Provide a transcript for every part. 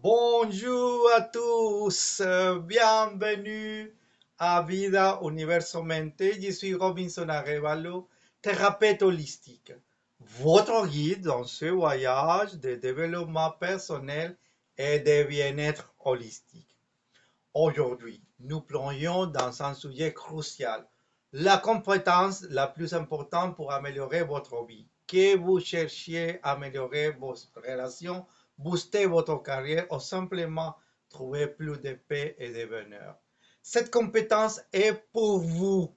Bonjour à tous, bienvenue à Vida Universamente. Je suis Robinson Arevalo, thérapeute holistique, votre guide dans ce voyage de développement personnel et de bien-être holistique. Aujourd'hui, nous plongeons dans un sujet crucial, la compétence la plus importante pour améliorer votre vie. Que vous cherchiez à améliorer vos relations, booster votre carrière ou simplement trouver plus de paix et de bonheur. Cette compétence est pour vous.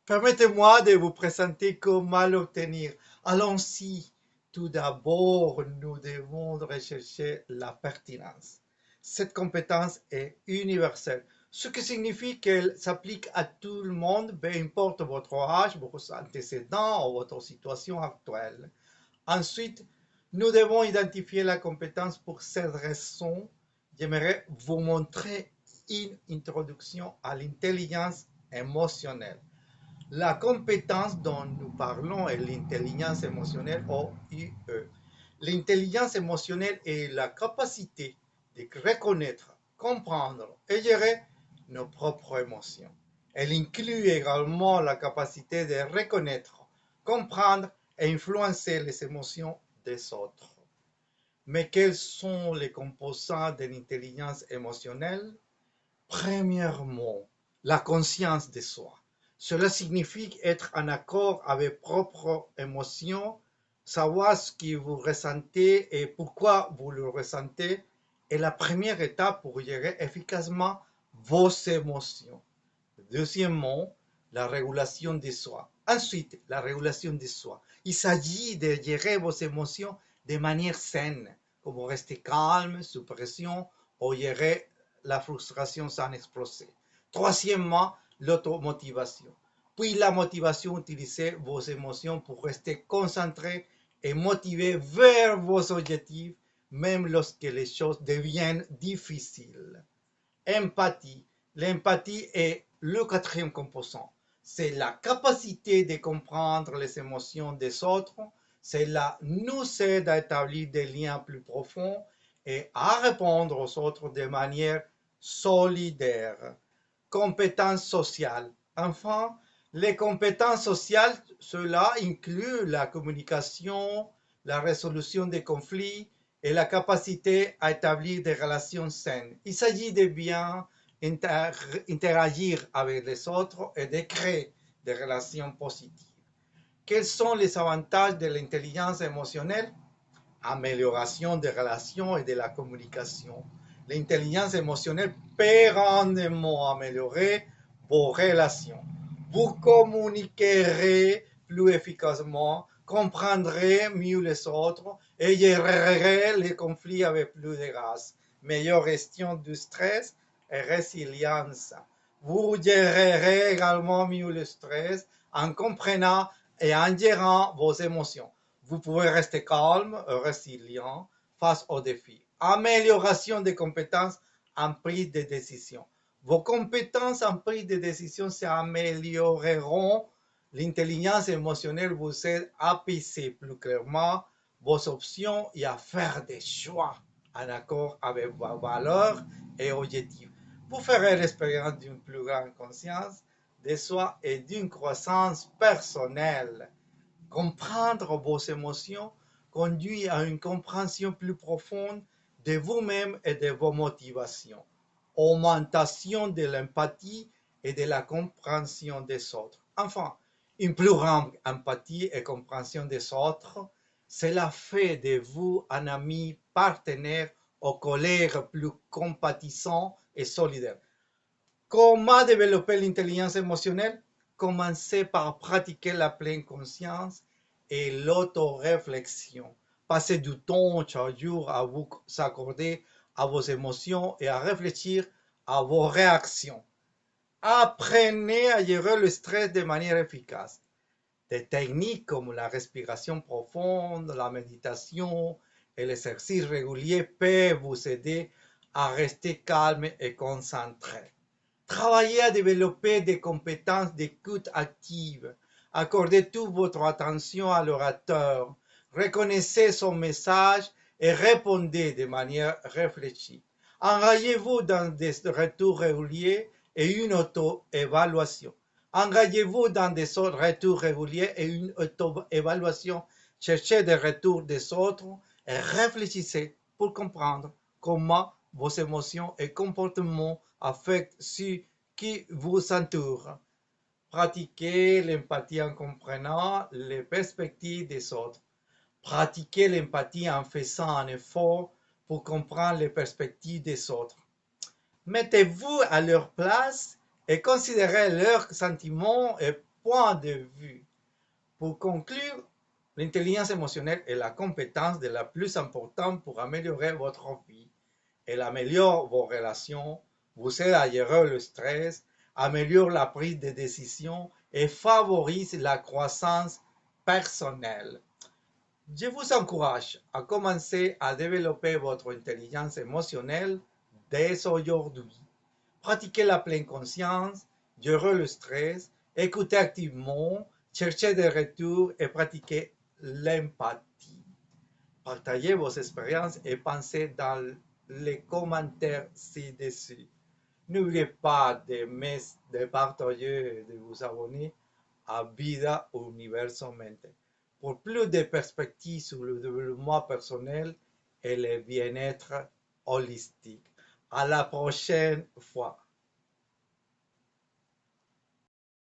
Permettez-moi de vous présenter comment l'obtenir. Allons-y. Tout d'abord, nous devons rechercher la pertinence. Cette compétence est universelle, ce qui signifie qu'elle s'applique à tout le monde, peu importe votre âge, vos antécédents ou votre situation actuelle. Ensuite, nous devons identifier la compétence. Pour cette raison. J'aimerais vous montrer une introduction à l'intelligence émotionnelle. La compétence dont nous parlons est l'intelligence émotionnelle OIE. L'intelligence émotionnelle est la capacité de reconnaître, comprendre et gérer nos propres émotions. Elle inclut également la capacité de reconnaître, comprendre et influencer les émotions des autres. Mais quels sont les composants de l'intelligence émotionnelle? Premièrement, la conscience de soi. Cela signifie être en accord avec propres émotions, savoir ce que vous ressentez et pourquoi vous le ressentez est la première étape pour gérer efficacement vos émotions. Deuxièmement, la régulation de soi. Ensuite, la régulation de soi. Il s'agit de gérer vos émotions de manière saine, comme rester calme, sous pression, ou gérer la frustration sans exploser. Troisièmement, l'automotivation. Puis la motivation, utiliser vos émotions pour rester concentré et motivé vers vos objectifs, même lorsque les choses deviennent difficiles. Empathie. L'empathie est le quatrième composant. C'est la capacité de comprendre les émotions des autres. Cela nous aide à établir des liens plus profonds et à répondre aux autres de manière solidaire. Compétences sociales. Enfin, les compétences sociales, cela inclut la communication, la résolution des conflits et la capacité à établir des relations saines. Il s'agit de bien interagir avec les autres et de créer des relations positives. Quels sont les avantages de l'intelligence émotionnelle? Amélioration des relations et de la communication. L'intelligence émotionnelle peut grandement améliorer vos relations. Vous communiquerez plus efficacement, comprendrez mieux les autres et gérerez les conflits avec plus de grâce. Meilleure gestion du stress et résilience. Vous gérerez également mieux le stress en comprenant et en gérant vos émotions. Vous pouvez rester calme et résilient face aux défis. Amélioration des compétences en prise de décision. Vos compétences en prise de décision s'amélioreront. L'intelligence émotionnelle vous aide à apaiser plus clairement vos options et à faire des choix en accord avec vos valeurs et objectifs. Vous ferez l'expérience d'une plus grande conscience de soi et d'une croissance personnelle. Comprendre vos émotions conduit à une compréhension plus profonde de vous-même et de vos motivations. Augmentation de l'empathie et de la compréhension des autres. Enfin, une plus grande empathie et compréhension des autres, cela fait de vous un ami partenaire ou collègue plus compatissant et solidaire. Comment développer l'intelligence émotionnelle? Commencez par pratiquer la pleine conscience et l'autoréflexion. Passez du temps chaque jour à vous accorder à vos émotions et à réfléchir à vos réactions. Apprenez à gérer le stress de manière efficace. Des techniques comme la respiration profonde, la méditation et l'exercice régulier peuvent vous aider à rester calme et concentré. Travaillez à développer des compétences d'écoute active. Accordez toute votre attention à l'orateur. Reconnaissez son message et répondez de manière réfléchie. Engagez-vous dans des retours réguliers et une auto-évaluation. Engagez-vous dans des retours réguliers et une auto-évaluation. Cherchez des retours des autres et réfléchissez pour comprendre comment vos émotions et comportements affectent ceux qui vous entourent. Pratiquez l'empathie en comprenant les perspectives des autres. Pratiquez l'empathie en faisant un effort pour comprendre les perspectives des autres. Mettez-vous à leur place et considérez leurs sentiments et points de vue. Pour conclure, l'intelligence émotionnelle est la compétence la plus importante pour améliorer votre vie. Elle améliore vos relations, vous aide à gérer le stress, améliore la prise de décision et favorise la croissance personnelle. Je vous encourage à commencer à développer votre intelligence émotionnelle dès aujourd'hui. Pratiquez la pleine conscience, gérer le stress, écoutez activement, cherchez des retours et pratiquez l'empathie. Partagez vos expériences et pensez dans les commentaires ci-dessus. N'oubliez pas de partager et de vous abonner à Vida Universamente pour plus de perspectives sur le développement personnel et le bien-être holistique. À la prochaine fois.